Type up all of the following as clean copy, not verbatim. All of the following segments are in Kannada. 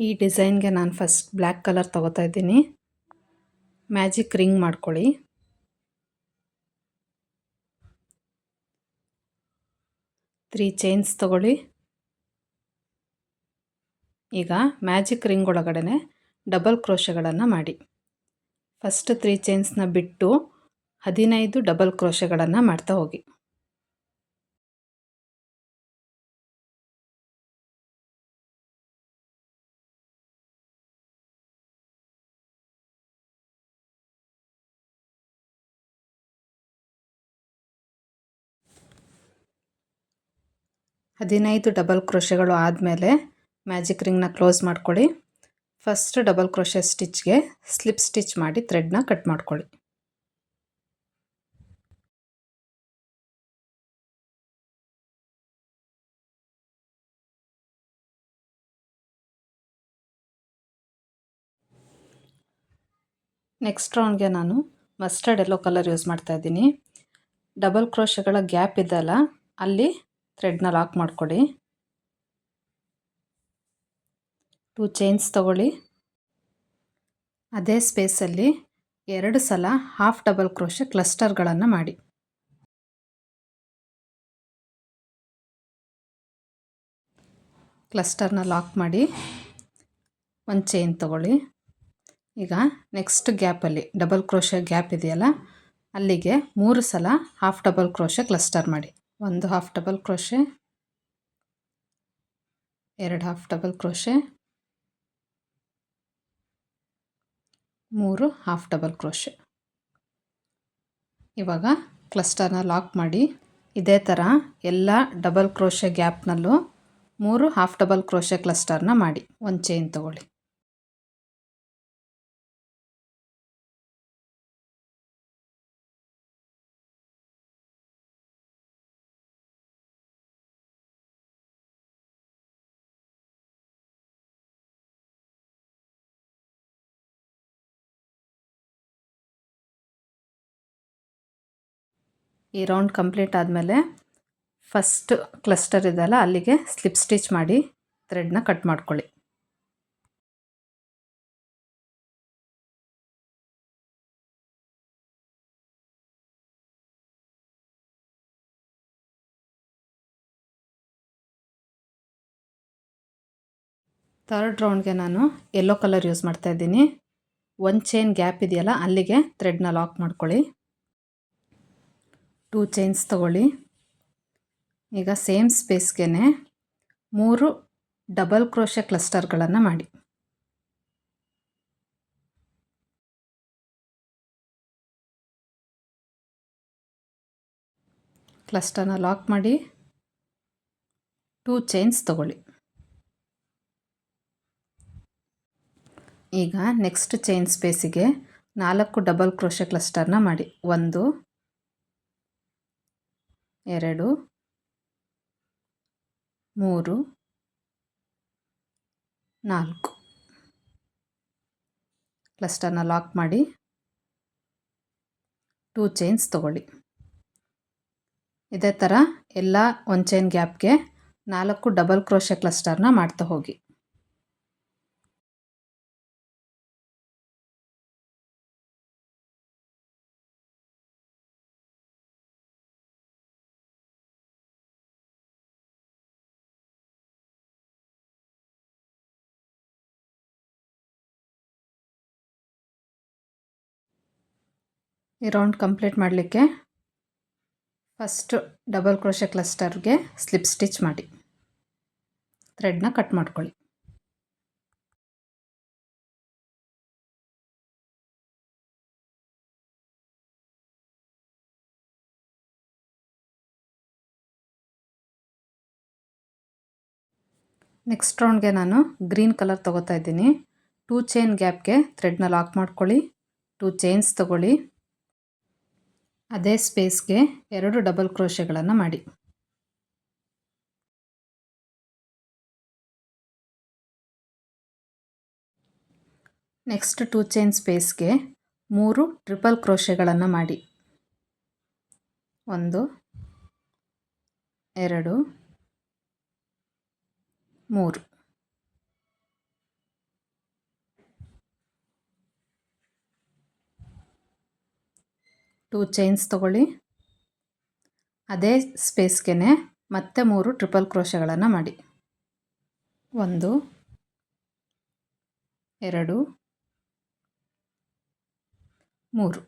ಈ ಡಿಸೈನ್ಗೆ ನಾನು ಫಸ್ಟ್ ಬ್ಲ್ಯಾಕ್ ಕಲರ್ ತೊಗೋತಾ ಇದ್ದೀನಿ. ಮ್ಯಾಜಿಕ್ ರಿಂಗ್ ಮಾಡ್ಕೊಳ್ಳಿ. ತ್ರೀ ಚೈನ್ಸ್ ತಗೊಳ್ಳಿ. ಈಗ ಮ್ಯಾಜಿಕ್ ರಿಂಗ್ ಒಳಗಡೆ ಡಬಲ್ ಕ್ರೋಶೆಗಳನ್ನು ಮಾಡಿ. ಫಸ್ಟ್ 3 ಚೈನ್ಸ್ನ ಬಿಟ್ಟು 15 ಡಬಲ್ ಕ್ರೋಶೆಗಳನ್ನು ಮಾಡ್ತಾ ಹೋಗಿ. ಹದಿನೈದು ಡಬಲ್ ಕ್ರೋಶೆಗಳು ಆದಮೇಲೆ ಮ್ಯಾಜಿಕ್ ರಿಂಗ್ನ ಕ್ಲೋಸ್ ಮಾಡ್ಕೊಳ್ಳಿ. ಫಸ್ಟ್ ಡಬಲ್ ಕ್ರೋಶೆ ಸ್ಟಿಚ್ಗೆ ಸ್ಲಿಪ್ ಸ್ಟಿಚ್ ಮಾಡಿ ಥ್ರೆಡ್ನ ಕಟ್ ಮಾಡ್ಕೊಳ್ಳಿ. ನೆಕ್ಸ್ಟ್ ರೌಂಡ್ಗೆ ನಾನು ಮಸ್ಟರ್ಡ್ ಯೆಲ್ಲೋ ಕಲರ್ ಯೂಸ್ ಮಾಡ್ತಾ ಇದ್ದೀನಿ. ಡಬಲ್ ಕ್ರೋಶೆಗಳ ಗ್ಯಾಪ್ ಇದೆಯಲ್ಲ, ಅಲ್ಲಿ ಥ್ರೆಡ್ನ ಲಾಕ್ ಮಾಡ್ಕೊಳ್ಳಿ. 2 ಚೈನ್ಸ್ ತಗೊಳ್ಳಿ. ಅದೇ ಸ್ಪೇಸಲ್ಲಿ 2 ಸಲ ಹಾಫ್ ಡಬಲ್ ಕ್ರೋಶೆ ಕ್ಲಸ್ಟರ್ಗಳನ್ನು ಮಾಡಿ. ಕ್ಲಸ್ಟರ್ನ ಲಾಕ್ ಮಾಡಿ 1 ಚೈನ್ ತಗೊಳ್ಳಿ. ಈಗ ನೆಕ್ಸ್ಟ್ ಗ್ಯಾಪಲ್ಲಿ ಡಬಲ್ ಕ್ರೋಶೆ ಗ್ಯಾಪ್ ಇದೆಯಲ್ಲ, ಅಲ್ಲಿಗೆ 3 ಸಲ ಹಾಫ್ ಡಬಲ್ ಕ್ರೋಶೆ ಕ್ಲಸ್ಟರ್ ಮಾಡಿ. 1 half double crochet, 2 half double crochet, 3 half double crochet. ಇವಾಗ ಕ್ಲಸ್ಟರ್ನ ಲಾಕ್ ಮಾಡಿ. ಇದೇ ಥರ ಎಲ್ಲ ಡಬಲ್ ಕ್ರೋಶೆ ಗ್ಯಾಪ್ನಲ್ಲೂ 3 ಹಾಫ್ ಡಬಲ್ ಕ್ರೋಶೆ ಕ್ಲಸ್ಟರ್ನ ಮಾಡಿ. 1 ಚೈನ್ ತಗೊಳ್ಳಿ. ಈ ರೌಂಡ್ ಕಂಪ್ಲೀಟ್ ಆದಮೇಲೆ ಫಸ್ಟ್ ಕ್ಲಸ್ಟರ್ ಇದೆಯಲ್ಲ, ಅಲ್ಲಿಗೆ ಸ್ಲಿಪ್ ಸ್ಟಿಚ್ ಮಾಡಿ ಥ್ರೆಡ್ನ ಕಟ್ ಮಾಡ್ಕೊಳ್ಳಿ. ಥರ್ಡ್ ರೌಂಡ್ಗೆ ನಾನು ಯೆಲ್ಲೋ ಕಲರ್ ಯೂಸ್ ಮಾಡ್ತಾ ಇದ್ದೀನಿ. 1 ಚೈನ್ ಗ್ಯಾಪ್ ಇದೆಯಲ್ಲ, ಅಲ್ಲಿಗೆ ಥ್ರೆಡ್ನ ಲಾಕ್ ಮಾಡ್ಕೊಳ್ಳಿ. 2 ಚೈನ್ಸ್ ತಗೊಳ್ಳಿ. ಈಗ ಸೇಮ್ ಸ್ಪೇಸ್ಗೆ 3 ಡಬಲ್ ಕ್ರೋಶೆ ಕ್ಲಸ್ಟರ್ಗಳನ್ನು ಮಾಡಿ. ಕ್ಲಸ್ಟರ್ನ ಲಾಕ್ ಮಾಡಿ 2 ಚೈನ್ಸ್ ತಗೊಳ್ಳಿ. ಈಗ ನೆಕ್ಸ್ಟ್ ಚೈನ್ ಸ್ಪೇಸಿಗೆ 4 ಡಬಲ್ ಕ್ರೋಶೆ ಕ್ಲಸ್ಟರ್ನ ಮಾಡಿ. 1, 2, 3, 4 ಕ್ಲಸ್ಟರ್ನ ಲಾಕ್ ಮಾಡಿ 2 ಚೈನ್ಸ್ ತಗೊಳ್ಳಿ. ಇದೇ ಥರ ಎಲ್ಲ 1 ಚೈನ್ ಗ್ಯಾಪ್ಗೆ 4 ಡಬಲ್ ಕ್ರೋಶೆ ಕ್ಲಸ್ಟರ್ನ ಮಾಡ್ತಾ ಹೋಗಿ. ಈ ರೌಂಡ್ ಕಂಪ್ಲೀಟ್ ಮಾಡಲಿಕ್ಕೆ ಫಸ್ಟ್ ಡಬಲ್ ಕ್ರೋಶೆ ಕ್ಲಸ್ಟರ್ಗೆ ಸ್ಲಿಪ್ ಸ್ಟಿಚ್ ಮಾಡಿ ಥ್ರೆಡ್ನ ಕಟ್ ಮಾಡ್ಕೊಳ್ಳಿ. ನೆಕ್ಸ್ಟ್ ರೌಂಡ್ಗೆ ನಾನು ಗ್ರೀನ್ ಕಲರ್ ತೊಗೋತಾ ಇದ್ದೀನಿ. 2 ಚೈನ್ ಗ್ಯಾಪ್ಗೆ ಥ್ರೆಡ್ನ ಲಾಕ್ ಮಾಡ್ಕೊಳ್ಳಿ. 2 ಚೈನ್ಸ್ ತಗೊಳ್ಳಿ. ಅದೇ ಸ್ಪೇಸ್ಗೆ 2 ಡಬಲ್ ಕ್ರೋಶೆಗಳನ್ನು ಮಾಡಿ. ನೆಕ್ಸ್ಟ್ 2 ಚೈನ್ ಸ್ಪೇಸ್ಗೆ 3 ಟ್ರಿಪಲ್ ಕ್ರೋಶೆಗಳನ್ನು ಮಾಡಿ. 1, 2, 3. 2 ಚೈನ್ಸ್ ತಗೊಳ್ಳಿ. ಅದೇ ಸ್ಪೇಸ್ಗೆ ಮತ್ತೆ 3 ಟ್ರಿಪಲ್ ಕ್ರೋಶೆಗಳನ್ನು ಮಾಡಿ. 1 2 3.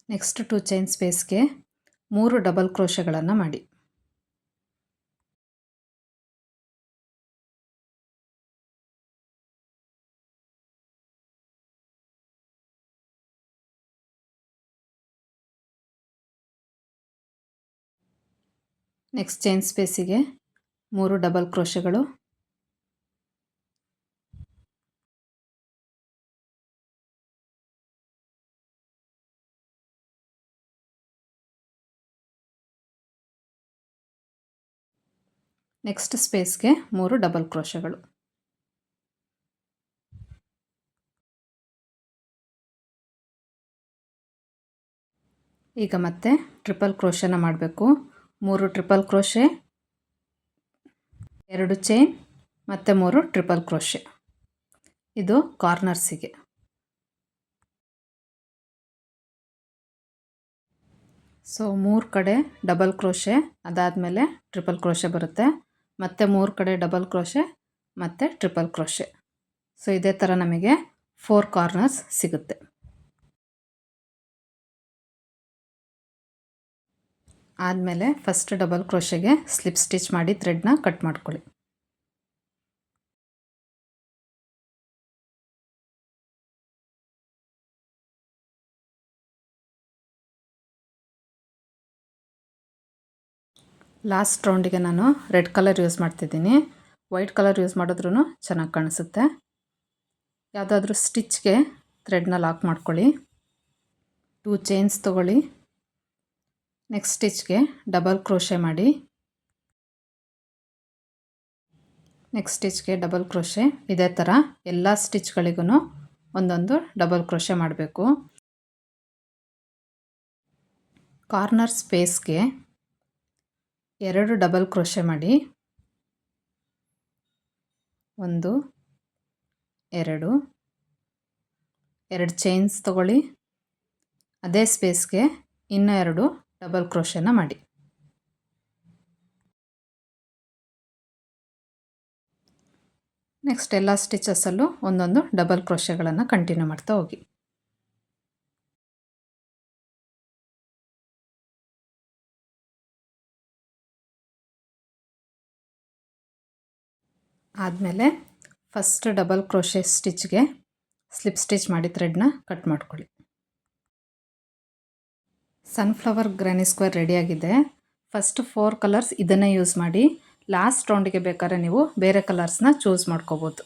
ನೆಕ್ಸ್ಟ್ 2 ಚೈನ್ ಸ್ಪೇಸ್ಗೆ 3 ಡಬಲ್ ಕ್ರೋಶೆಗಳನ್ನು ಮಾಡಿ. ನೆಕ್ಸ್ಟ್ ಚೈನ್ ಸ್ಪೇಸಿಗೆ 3 ಡಬಲ್ ಕ್ರೋಶೆಗಳು. ನೆಕ್ಸ್ಟ್ ಸ್ಪೇಸ್ಗೆ 3 ಡಬಲ್ ಕ್ರೋಶೆಗಳು. ಈಗ ಮತ್ತೆ ಟ್ರಿಪಲ್ ಕ್ರೋಶೆನ ಮಾಡಬೇಕು. 3 ಟ್ರಿಪಲ್ ಕ್ರೋಶೆ, 2 ಚೈನ್ ಮತ್ತು 3 ಟ್ರಿಪಲ್ ಕ್ರೋಶೆ. ಇದು ಕಾರ್ನರ್ಸಿಗೆ. ಸೊ 3 ಕಡೆ ಡಬಲ್ ಕ್ರೋಶೆ, ಅದಾದಮೇಲೆ ಟ್ರಿಪಲ್ ಕ್ರೋಶೆ ಬರುತ್ತೆ. ಮತ್ತು 3 ಕಡೆ ಡಬಲ್ ಕ್ರೋಶೆ ಮತ್ತು ಟ್ರಿಪಲ್ ಕ್ರೋಶೆ. ಸೊ ಇದೇ ಥರ ನಮಗೆ 4 ಕಾರ್ನರ್ಸ್ ಸಿಗುತ್ತೆ. ಆದಮೇಲೆ ಫಸ್ಟ್ ಡಬಲ್ ಕ್ರೋಶೆಗೆ ಸ್ಲಿಪ್ ಸ್ಟಿಚ್ ಮಾಡಿ ಥ್ರೆಡ್ನ ಕಟ್ ಮಾಡ್ಕೊಳ್ಳಿ. ಲಾಸ್ಟ್ ರೌಂಡಿಗೆ ನಾನು ರೆಡ್ ಕಲರ್ ಯೂಸ್ ಮಾಡ್ತಿದ್ದೀನಿ. ವೈಟ್ ಕಲರ್ ಯೂಸ್ ಮಾಡಿದ್ರೂ ಚೆನ್ನಾಗಿ ಕಾಣಿಸುತ್ತೆ. ಯಾವುದಾದ್ರೂ ಸ್ಟಿಚ್ಗೆ ಥ್ರೆಡ್ನ ಲಾಕ್ ಮಾಡ್ಕೊಳ್ಳಿ. 2 ಚೈನ್ಸ್ ತೊಗೊಳ್ಳಿ. ನೆಕ್ಸ್ಟ್ ಸ್ಟಿಚ್ಗೆ ಡಬಲ್ ಕ್ರೋಶೆ ಮಾಡಿ. ನೆಕ್ಸ್ಟ್ ಸ್ಟಿಚ್ಗೆ ಡಬಲ್ ಕ್ರೋಶೆ. ಇದೇ ಥರ ಎಲ್ಲ ಸ್ಟಿಚ್ಗಳಿಗೂ ಒಂದೊಂದು ಡಬಲ್ ಕ್ರೋಶೆ ಮಾಡಬೇಕು. ಕಾರ್ನರ್ ಸ್ಪೇಸ್ಗೆ 2 ಡಬಲ್ ಕ್ರೋಶೆ ಮಾಡಿ. 1 2 ಚೈನ್ಸ್ ತಗೊಳ್ಳಿ. ಅದೇ ಸ್ಪೇಸ್ಗೆ ಇನ್ನೂ 2 ಡಬಲ್ ಕ್ರೋಶೆನ ಮಾಡಿ. ನೆಕ್ಸ್ಟ್ ಎಲ್ಲ ಸ್ಟಿಚಸಲ್ಲೂ ಒಂದೊಂದು ಡಬಲ್ ಕ್ರೋಶೆಗಳನ್ನು ಕಂಟಿನ್ಯೂ ಮಾಡ್ತಾ ಹೋಗಿ. ಆದಮೇಲೆ ಫಸ್ಟ್ ಡಬಲ್ ಕ್ರೋಶೆ ಸ್ಟಿಚ್ಗೆ ಸ್ಲಿಪ್ ಸ್ಟಿಚ್ ಮಾಡಿ ಥ್ರೆಡ್ನ ಕಟ್ ಮಾಡ್ಕೊಳ್ಳಿ. ಸನ್ಫ್ಲವರ್ ಗ್ರ್ಯಾನಿ ಸ್ಕ್ವೇರ್ ರೆಡಿಯಾಗಿದೆ. ಫಸ್ಟ್ 4 ಕಲರ್ಸ್ ಇದನ್ನೇ ಯೂಸ್ ಮಾಡಿ. ಲಾಸ್ಟ್ ರೌಂಡಿಗೆ ಬೇಕಾದ್ರೆ ನೀವು ಬೇರೆ ಕಲರ್ಸ್ನ ಚೂಸ್ ಮಾಡ್ಕೋಬೋದು.